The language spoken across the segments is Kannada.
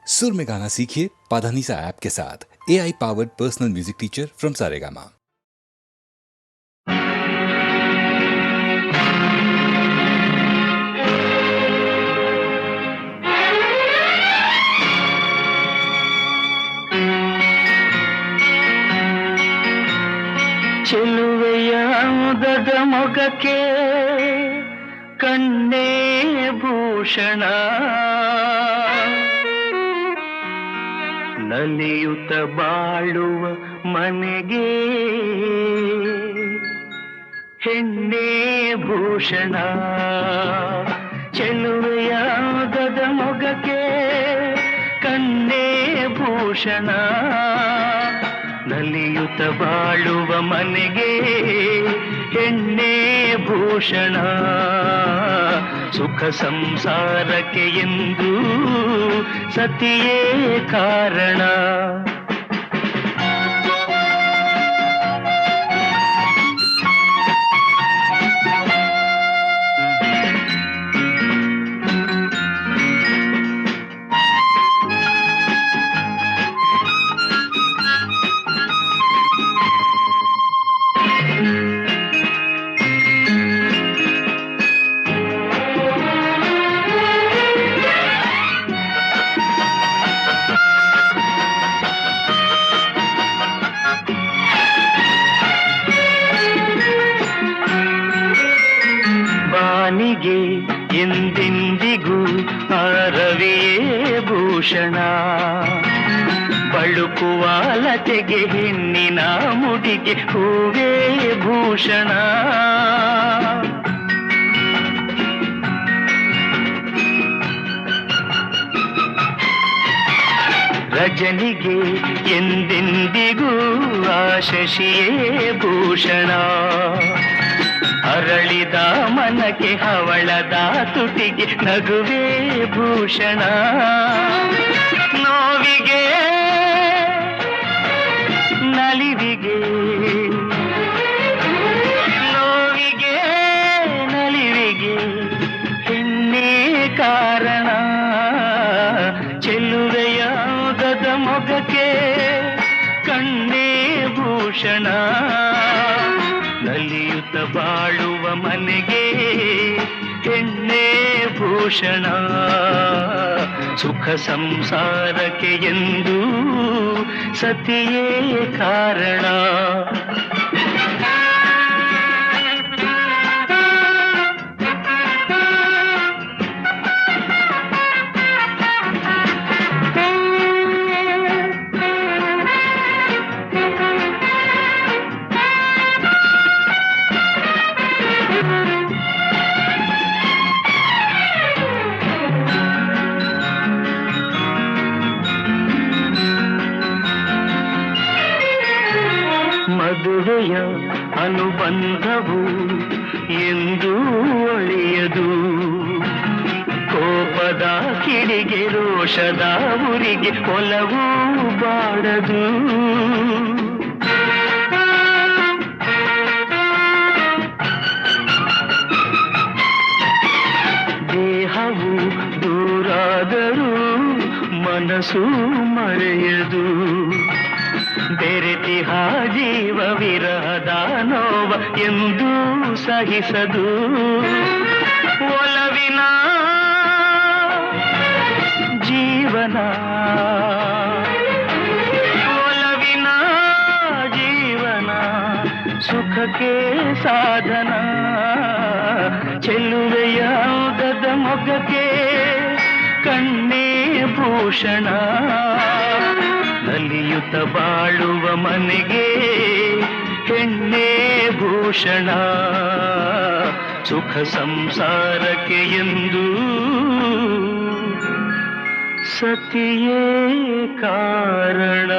सुर में गाना सीखिए पाधानीसा ऐप के साथ। AI powered personal music teacher from Saregama. ಚೆಲುವೆಯ ಮುದದ ಮೊಗಕ್ಕೆ ಕಣ್ಣೇ ಭೂಷಣ, ನಲಿಯುತ್ತ ಬಾಳುವ ಮನೆಗೆ ಹೆಣ್ಣೇ ಭೂಷಣ. ಚೆಲುವೆಯ ಮುದದ ಮೊಗಕ್ಕೆ ಕಣ್ಣೇ ಭೂಷಣ, ನಲಿಯುತ್ತ ಬಾಳುವ ಮನೆಗೆ ಹೆಣ್ಣೇ ಭೂಷಣ. ಸುಖ ಸಂಸಾರಕ್ಕೆ ಎಂದು ಸತಿಯೇ ಕಾರಣ. ಬಾನಿಗೆ ಎಂದೆಂದಿಗೂ ರವಿಯೇ ಭೂಷಣ, ಬಳುಕುವ ಲತೆಗೆ ಹೆಣ್ಣಿನ ಮುಡಿಗೆ ಹೂವೇ ಭೂಷಣ. ರಜನಿಗೆ ಎಂದೆಂದಿಗೂ ಶಶಿಯೇ ಭೂಷಣ, ಅರಳಿದ ಮನಕ್ಕೆ ಹವಳದ ತುಟಿಗೆ ನಗುವೇ ಭೂಷಣ. ನೋವಿಗೆ ನಲಿವಿಗೆ, ನೋವಿಗೆ ನಲಿವಿಗೆ ಹೆಣ್ಣೇ ಕಾರಣ. ಚೆಲುವೆಯ ಉದದ ಮೊಗಕ್ಕೆ ಕಣ್ಣೇ ಭೂಷಣ, ನಲಿಯುತ್ತ ಬಾಳುವ ಮನೆಗೆ ಹೆಣ್ಣೇ ಭೂಷಣ. ಸುಖ ಸಂಸಾರಕ್ಕೆ ಎಂದು ಸತಿಯೇ ಕಾರಣ. ಮದುವೆಯ ಅನುಬಂಧವು ಎಂದು ಒಳೆಯದು, ಕೋಪದ ಕಿಡಿಗೆ ರೋಷದ ಉರಿಗೆ ಒಲವು ಬಾಡದು. ದೇಹವು ದೂರಾದರೂ ಮನಸ್ಸು ಮರೆಯದು, ಬೆರೆತಿಹ ಜೀವ ವಿರಹದ ನೋವ ಎಂದು ಸಹಿಸದು. ಒಲವಿನ ಜೀವನ, ಒಲವಿನ ಜೀವನ ಸುಖಕ್ಕೆ ಸಾಧನ. ಚೆಲುವೆಯ ಉದದ ಮೊಗಕ್ಕೆ ಕಣ್ಣೇ ಭೂಷಣ, ನಲಿಯುತ್ತ ಬಾಳುವ ಮನೆಗೆ ಹೆಣ್ಣೇ ಭೂಷಣ. ಸುಖ ಸಂಸಾರಕ್ಕೆ ಎಂದು ಸತಿಯೇ ಕಾರಣ.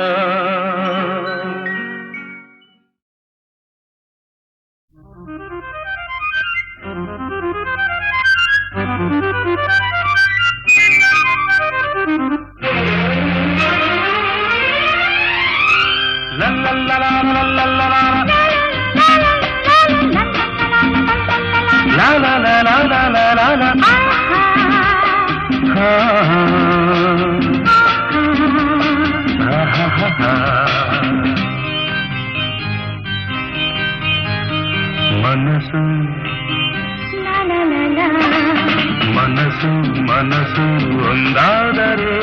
ಮನಸ್ಸು ಒಂದಾದರೆ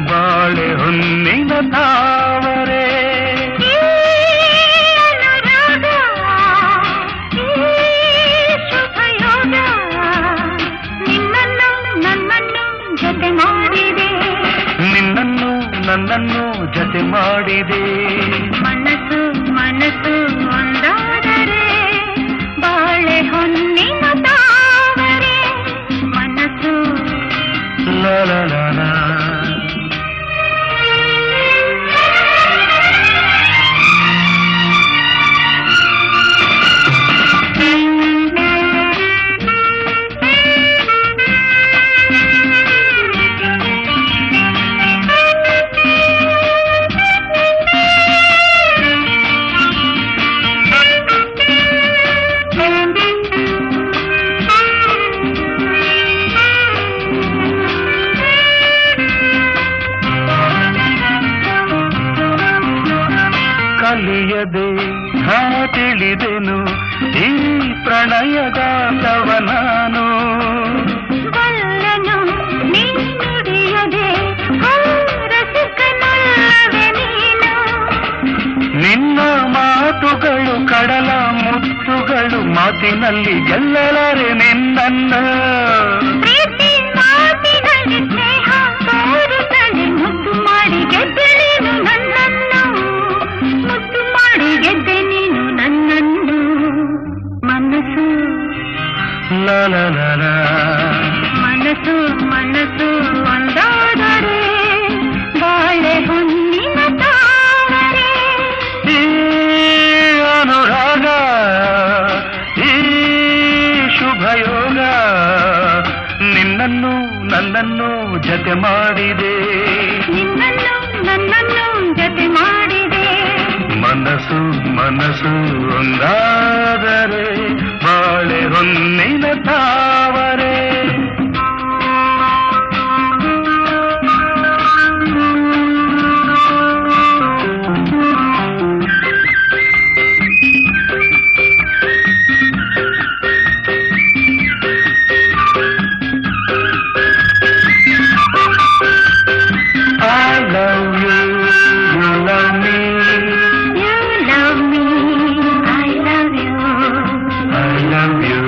ಬಾಳೆ ಹೊನ್ನಿನ ತಾವರೆ. ನಿನ್ನನ್ನು ನನ್ನನ್ನು ಜತೆ ಮಾಡಿದೆ. ಮನಸ್ಸು ಮನಸ್ಸು ಒಂದಾದರೆ ಬಾಳೆ ಹೊನ್ನಿನ ತಾವರೆ. ಮನಸ್ಸು ಲಲಲಲ. ಕಲಿಯದೆ ತಿಳಿದೆನು ಈ ಪ್ರಣಯಗಾಂಧವ ನಾನು. ಬಲ್ಲನು ನೀ ನುಡಿಯದೆ ರಸಿಕನಲ್ಲವೆ ನೀನು. ನಿನ್ನ ಮಾತುಗಳು ಕಡಲ ಮುತ್ತುಗಳು, ಮಾತಿನಲ್ಲಿ ಗೆಲ್ಲಲಾರೆ ನಿನ್ನನ್ನು. ಪ್ರೀತಿ ಮಾತಿನಲ್ಲಿ ಸ್ನೇಹ ತೋರುತ್ತದೆ, ಮುದ್ದು ಮಾಡಿ ಗೆದ್ದೆ ನೀನು ನನ್ನನ್ನು. ಮುದ್ದು ಮಾಡಿ ಗೆದ್ದೆ ನೀನು ನನ್ನನ್ನು. ಮನಸ್ಸು ಲಲಲಲ. ಮನಸ್ಸು ಮನಸ್ಸು ಒಂದಾದರೆ ಬಾಳೆ ಹೊನ್ನಿನ ತಾವರೆ. ಈ ಅನುರಾಗ ಈ ಶುಭಯೋಗ ನಿನ್ನನ್ನು ನನ್ನನ್ನು ಜತೆ ಮಾಡಿದೆ. ನಿನ್ನನ್ನು ನನ್ನನ್ನು ಜತೆ ಮಾಡಿದೆ. ಮನಸ್ಸು ಮನಸ್ಸು ಒಂದಾದರೆ ಬಾಳೆ ಹೊನ್ನಿನ ತಾವರೆ. I love you, you love me. You love me, I love you. I love you.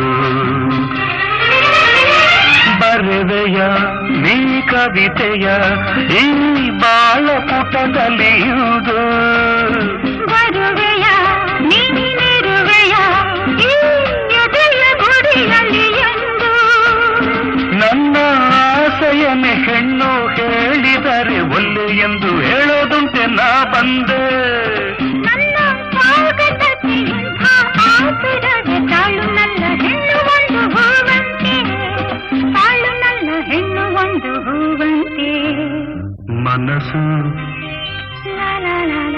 ಬರೆವೆಯ ನೀ ಕವಿತೆಯ ಈ ಬಾಳ ಪುಟದಲ್ಲಿಯುವುದು. ಬರುವೆಯ ನೀನಿರುವೆಯ ಈ ಎದೆಯ ಗುಡಿಯಲ್ಲಿ ಎಂದು. ನನ್ನ ಆಸೆಯನ್ನೇ ಹೆಣ್ಣು ಹೇಳಿದರೆ ಒಲ್ಲೆ ಎಂದು ಹೇಳೋದುಂಟೆ ನಾ ಬಂದೆ. ನನ್ನ ಸ್ವಾಗತಕ್ಕೆ ಇಂಥ ಆತುರವೇ. ತಾಳು ನನ್ನ ಹೆಣ್ಣು ಒಂದು ಹೂವಂತೆ. ತಾಳು ನನ್ನ ಹೆಣ್ಣು ಒಂದು ಹೂವಂತೆ. ಮನಸ್ಸು ಲಾಲಾಲಾಲ.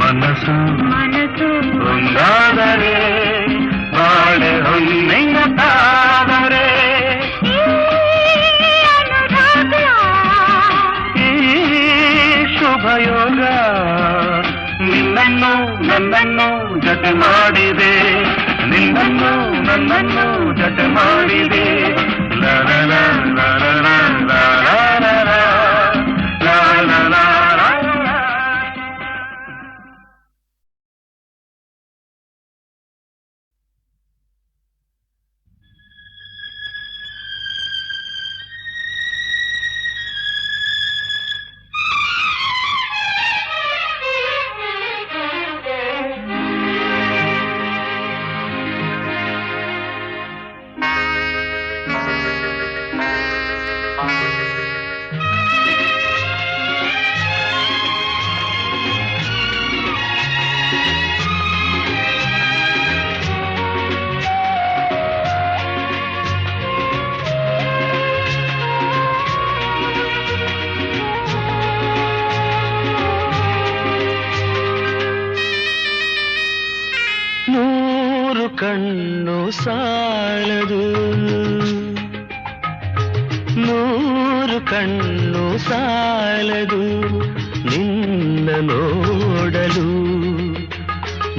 ಮನಸ್ಸು ಮನಸ್ಸು ಒಂದಾದರೆ ಬಾಳೆ ಹೊನ್ನಿನ ತಾವರೆ. ಈ ಅನುರಾಗ ಈ ಶುಭಯೋಗ ನಿನ್ನನ್ನು ನನ್ನನ್ನು ಜತೆ ಮಾಡಿದೆ. ನಿನ್ನನ್ನು ನನ್ನನ್ನು ಜತೆ ಮಾಡಿದೆ. ಲಲಲ ಲಲಲ ಲಲಲ ಲಲಲ. ಕಣ್ಣು ಸಾಲದು, ನೂರು ಕಣ್ಣು ಸಾಲದು ನಿನ್ನ ನೋಡಲು.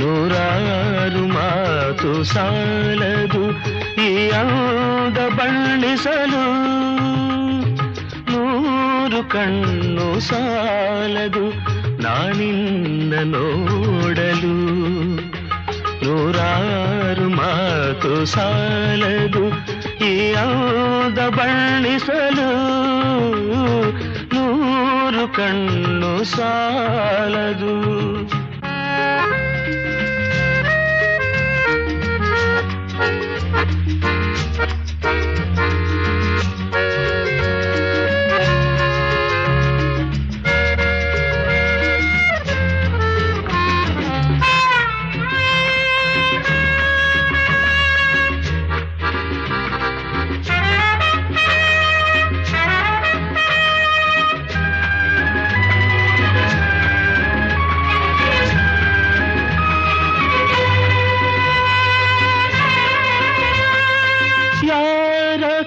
ನೂರಾರು ಮಾತು ಸಾಲದು ಈ ಅಂದ ಬಣ್ಣಿಸಲು, ನೂರು ಕಣ್ಣು ಸಾಲದು ನಾನಿನ್ನ ನೋಡಲು. ನೂರಾರು ಮಾತು ಸಾಲದು ಈ ಅಂದ ಬಣ್ಣಿಸಲು, ನೂರು ಕಣ್ಣು ಸಾಲದು.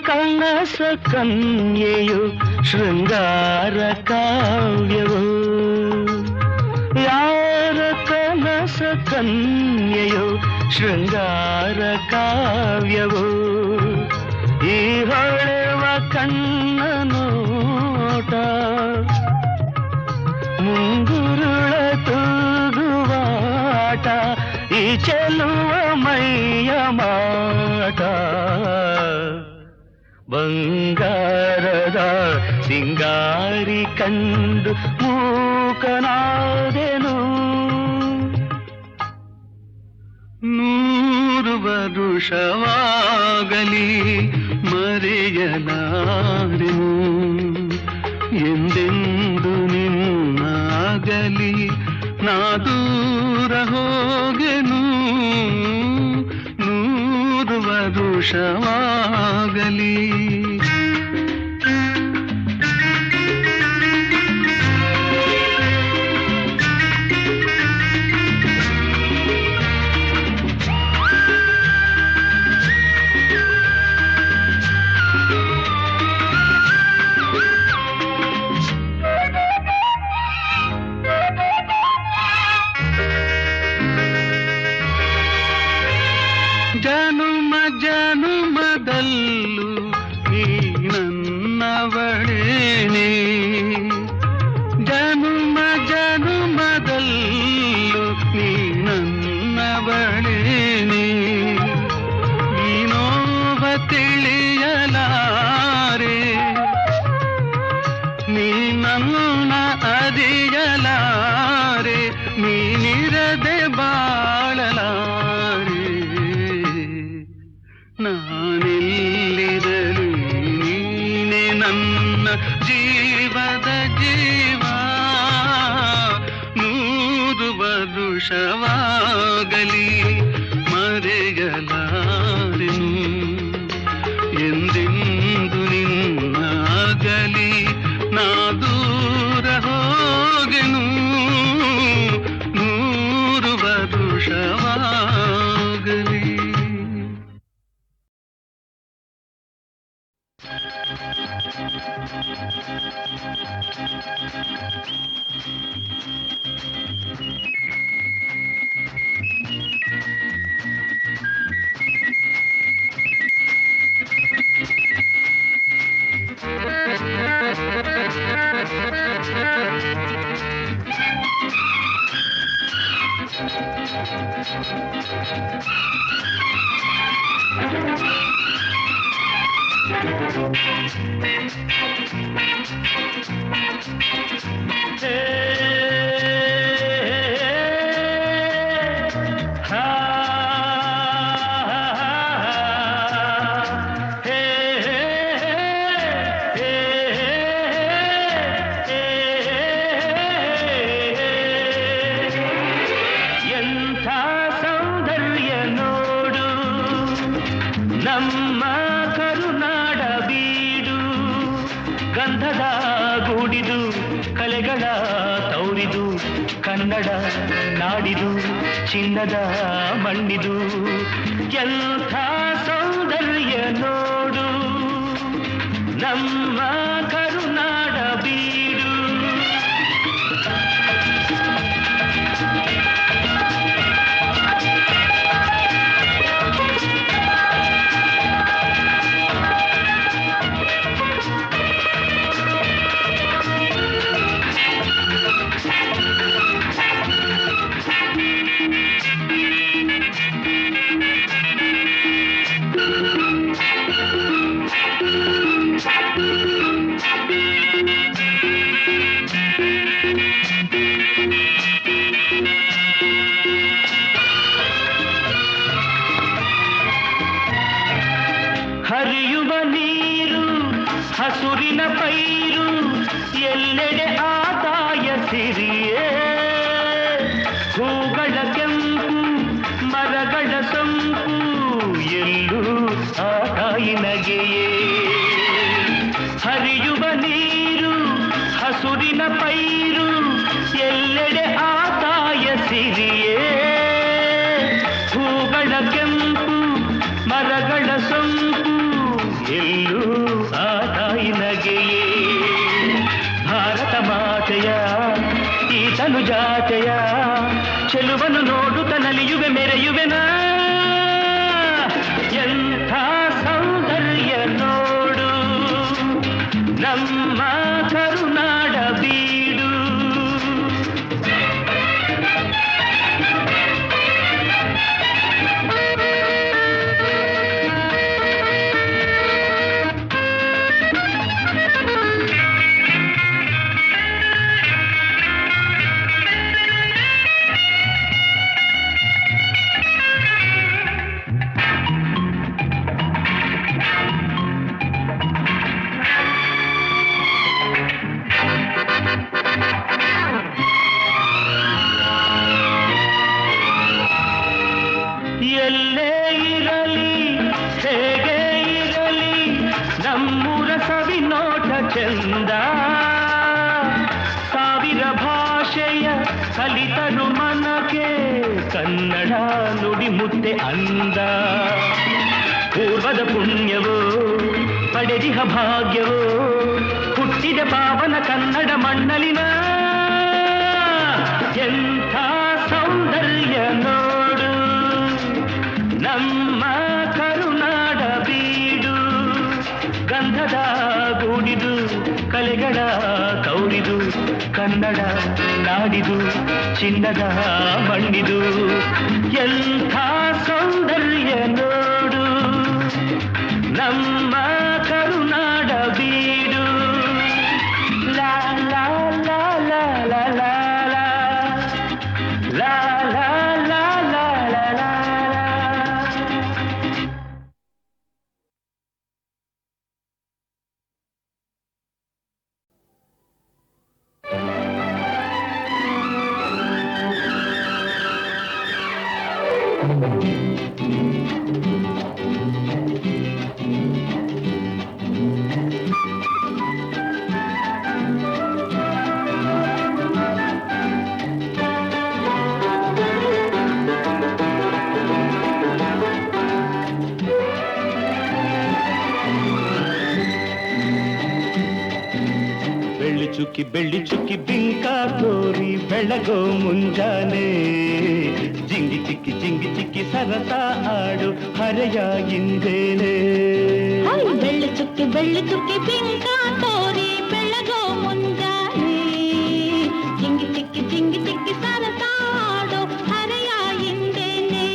ಕನಸ ಕನ್ಯೆಯು ಶೃಂಗಾರ ಕಾವ್ಯವು, ಯಾರ ಕನಸ ಕನ್ಯೆಯು ಶೃಂಗಾರ ಕಾವ್ಯವು, ಈ ಹೊಳೆವ ಕಣ್ಣ ನೋಟ ಮುಂಗುರುಳ ತೂಗುವಾಟ, ಈ ಚೆಲುವ ಮೈಯ ಮಾಟ. ಬಂಗಾರದ ಸಿಂಗಾರಿ ಕಂಡು ಮೂಕನಾದೆನು, ನೂರು ವರುಷವಾಗಲಿ ಮರೆಯಲಾರೆನು, ಎಂದೆಂದು ನಿನ್ನಾಗಲಿ ನಾ ದೂರ ಹೋಗೆನು, ನೂರು ವರುಷವಾಗಲಿ. ಜನುಮ ಜನುಮದಲ್ಲೂ ನೀ ನನ್ನವಳೇನೆ, ಜನುಮ ಜನುಮದಲ್ಲೂ ನೀ ನನ್ನವಳೇನೆ, ನೀನೋವ ತಿಳಿಯಲಾರೆ, ನೀ ನನ್ನ ಅರಿಯಲಾರೆ, ನೀನಿರದೆ ಬಾಳಲಾರೆ. ನಾನೆಲ್ಲಿರಲಿ ನೀನೆ ನನ್ನ ಜೀವದ ಜೀವ, ನೂರು ವರುಷವಾಗಲಿ ಮರೆಯಲಾರೆನು, ಎಂದೆಂದು ನಿನ್ನಾಗಲಿ ನಾ ದೂರ ಹೋಗೆನು, ನೂರು ವರುಷವಾಗಲಿ. ನಮ್ಮ ಕರುನಾಡ ಬೀಡು ಗಂಧದ ಗೂಡಿದು ಕಲೆಗಳ ತೌರಿದು ಕನ್ನಡ ನಾಡಿದು ಚಿನ್ನದ ಮಣ್ಣಿದು ಎಂಥ ಸೌಂದರ್ಯ ನೋಡು ನಮ್ಮ ಕರುನಾಡ ಬೀಡು. ಹಸುರಿನ ಪೈರು ಎಲ್ಲೆಡೆ ಆತಾಯ ಸಿರಿಯೇ ಹೂಗಳ ಕೆಂಪು ಮರಗಳ ಸೊಂಪು ಎಲ್ಲೂ ಆತಾಯಿ ನಗೆಯೇ ಭಾರತ ಮಾತೆಯ ಈ ತನು ಜಾತೆಯ ಚೆಲುವನ್ನು ನೋಡುತ್ತ ನಲಿಯುವೆ ಮೆರೆಯುವೆನಾ ಎಂಥ ಸೌಂದರ್ಯ ನೋಡು ನಮ್ಮ ಕರುನಾಡ ಬೀಡು ಎಲ್ಲೇ ಇರಲಿ ಹೇಗೆ ಇರಲಿ ನಮ್ಮೂರ ಸವಿ ನೋಟ ಚಂದ ಸಾವಿರ ಭಾಷೆಯ ಕಲಿತರು ಮನಕ್ಕೆ ಕನ್ನಡ ನುಡಿ ಮುತ್ತೆ ಅಂದ ಪೂರ್ವದ ಪುಣ್ಯವೋ ಪಡೆದಿಹ ಭಾಗ್ಯವೋ ಹುಟ್ಟಿದ ಪಾವನ ಕನ್ನಡ ಮಣ್ಣಲಿನ ಎಂಥ ಸೌಂದರ್ಯ ನೋಡು ನಮ್ಮ ಕರುನಾಡ ಬೀಡು ಗಂಧದ ಗೂಡಿದು ಕಲೆಗಳ ಕೌರಿದು ಕನ್ನಡ ನಾಡಿದು ಚಿನ್ನದ ಮಣ್ಣಿದು ಎಂಥ ಸೌಂದರ್ಯ ನೋಡು ನಮ್ಮ ಕರುನಾಡ ಬೀಡು ಲಾ ಲಾ ಲಾ ಲಾ ಲಾ ಲಾ ಲಾ ಲಾ ಲಾ ಲಾ ಲಾ ಲಾ. ಬೆಳ್ಳಿ ಚುಕ್ಕಿ ಬಿಂಕ ತೋರಿ ಬೆಳಗೋ ಮುಂಜಾನೆ ಜಿಂಗಿ ಚಿಕ್ಕಿ ಸರಸ ಆಡು ಹರೆಯ ಹಿಂದೇನೆ ಬೆಳ್ಳಿ ಚುಕ್ಕಿ ಬಿಂಕ ತೋರಿ ಬೆಳಗೋ ಮುಂಜಾನೆ ಜಿಂಗಿ ಚಿಕ್ಕಿ ಸರಸ ಆಡು ಹರೆಯ ಹಿಂದೇನೆ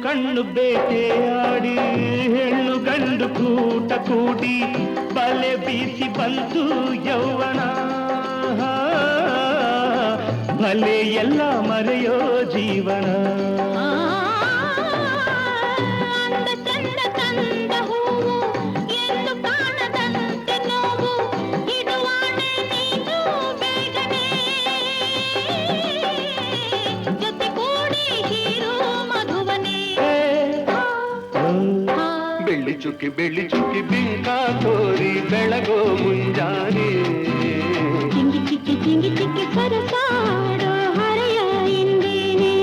ಕಣ್ಣು ಬೇಟೆಯಾಡಿ ಹೆಣ್ಣು ಗಂಡು ಕೂಟ ಕೂಡಿ ಬಲೆ ಬೀಸಿ ಬಂತು ಯೌವನ ಬಲೆ ಎಲ್ಲ ಮರೆಯೋ ಜೀವನ ಬೆಳ್ಳಿ ಚುಕ್ಕಿ ಬಿಂಕ ತೋರಿ ಬೆಳಗೋ ಮುಂಜಾನೆ ಜಿಂಗಿ ಚಿಕ್ಕಿ ಸರಸಾಡೋ ಹರೆಯ ಹಿಂದೇನೆ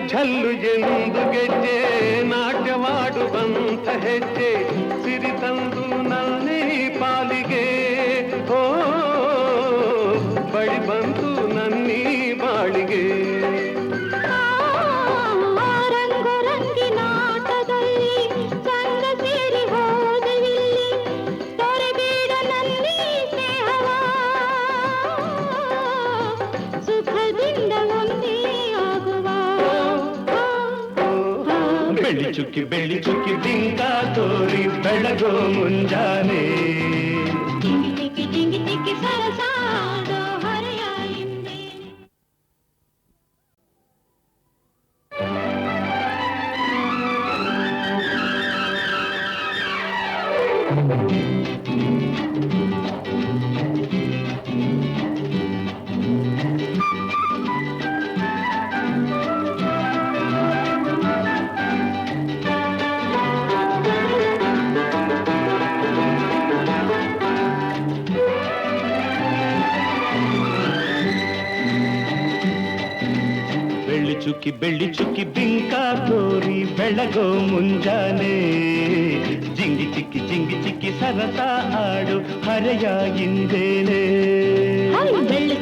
ಝಲ್ಲು ಎಂದು ಗೆಜ್ಜೆ ನಾಟ್ಯವಾಡುವಂತ ಹೆಜ್ಜೆ ಸಿರಿ ತಂದು ನನ್ನೇ ಪಾಲಿಗೆ ಬಳಿ ಬಂತು ನನ್ನೀ ಬಾಳಿಗೆ ರಂಗು ರಂಗಿನಾಟದಲ್ಲಿ ಸಂಗ ಸೇರಿ ಹೋದವಿಲ್ಲಿ ತೊರೆಬೇಡ ನನ್ನಿ ಸ್ನೇಹವ ಸುಖದಿಂದ ಒಂದೇ ಆಗುವ ಬೆಳ್ಳಿ ಚುಕ್ಕಿ ಬಿಂಕ ತೋರಿ ಬೆಳಗೋ ಮುಂಜಾನೆ ಟಿಂಗಿ ಟಿಕ್ಕಿ ಟಿಂಗಿ ಟಿಕ್ಕಿ ಸರಸಾಡೋ ಹರೆಯ ಹಿಂದೆ ಬೆಳ್ಳಿ ಚುಕ್ಕಿ ಬಿಂಕ ತೋರಿ ಬೆಳಗೋ ಮುಂಜಾನೆ ಜಿಂಗಿ ಚಿಕ್ಕಿ ಸರಸ ಆಡು ಹರೆಯ ಹಿಂದೇನೆ ಬೆಳ್ಳಿ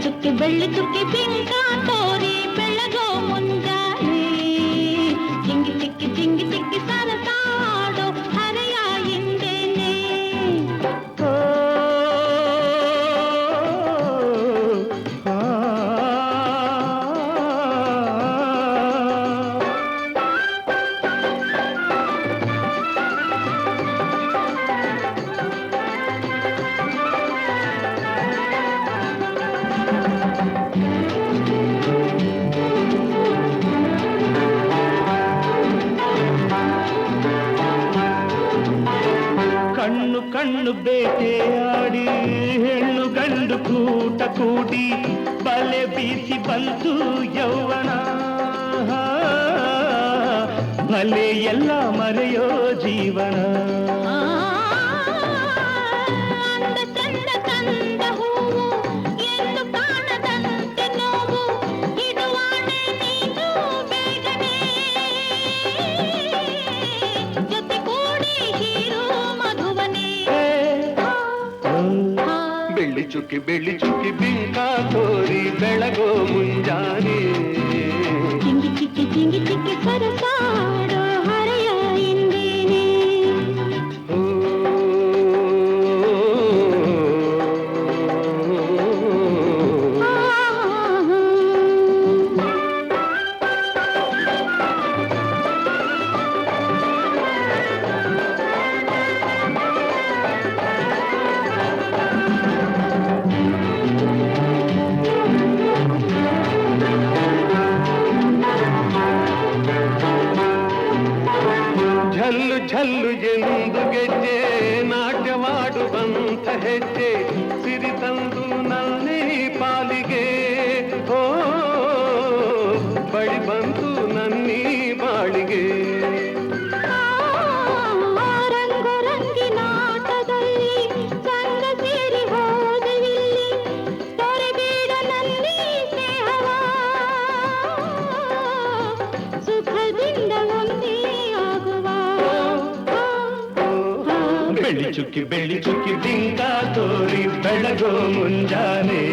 ಚುಕ್ಕಿ ಬಿಂಕ ತೋರಿ ಬೆಳಗೋ ಮುಂಜಾನೆ ಜಿಂಗಿ ಚಿಕ್ಕಿ ಸರಸಾಡೋ ಹರೆಯ ಹಿಂದೇನೆ ಕಣ್ಣು ಬೇಟೆಯಾಡಿ ಹೆಣ್ಣು ಗಂಡು ಕೂಟ ಕೂಡಿ ಬಲೆ ಬೀಸಿ ಬಂತು ಯೌವನ ಬಲೆ ಎಲ್ಲ ಮರೆಯೋ ಜೀವನ ತಂದ ಹೂವು ಎಂದು ಕಾಣದಂತೆ ನೋವು ಇಡುವಾಣೆ ನೀನು ಬೇಗನೆ ಜೊತೆ ಕೂಡಿ ಹೀರೋ ಮಧುವನೇ ಬೆಳ್ಳಿ ಚುಕ್ಕಿ ಬಿಂಕ ತೋರಿ ಬೆಳಗೋ ಮುಂಜಾನೆ ಜಿಂಗಿ ಚಿಕ್ಕಿ ಸರಸಾಡೋ ಹರೆಯ ಹಿಂದೇನೆ ಝಲ್ಲು ಎಂದು ಗೆಜ್ಜೆ ನಾಟ್ಯವಾಡುವಂಥ ಹೆಜ್ಜೆ ಸಿರಿ ತಂದು ನನ್ನೇ ಪಾಲಿಗೆ ಓ ಬಳಿ ಬಂತು ನನ್ನೀ ಬಾಳಿಗೆ ರಂಗು ರಂಗಿನಾಟದಲ್ಲಿ ಸಂಗ ಸೇರಿ ಹೋದವಿಲ್ಲಿ ತೊರೆಬೇಡ ನನ್ನಿ ಸ್ನೇಹವ ಸುಖದಿಂದ ಒಂದೇ ಆಗುವ ಬೆಳ್ಳಿ ಚುಕ್ಕಿ ಬಿಂಕ ತೋರಿ ಬೆಳಗೋ ಮುಂಜಾನೆ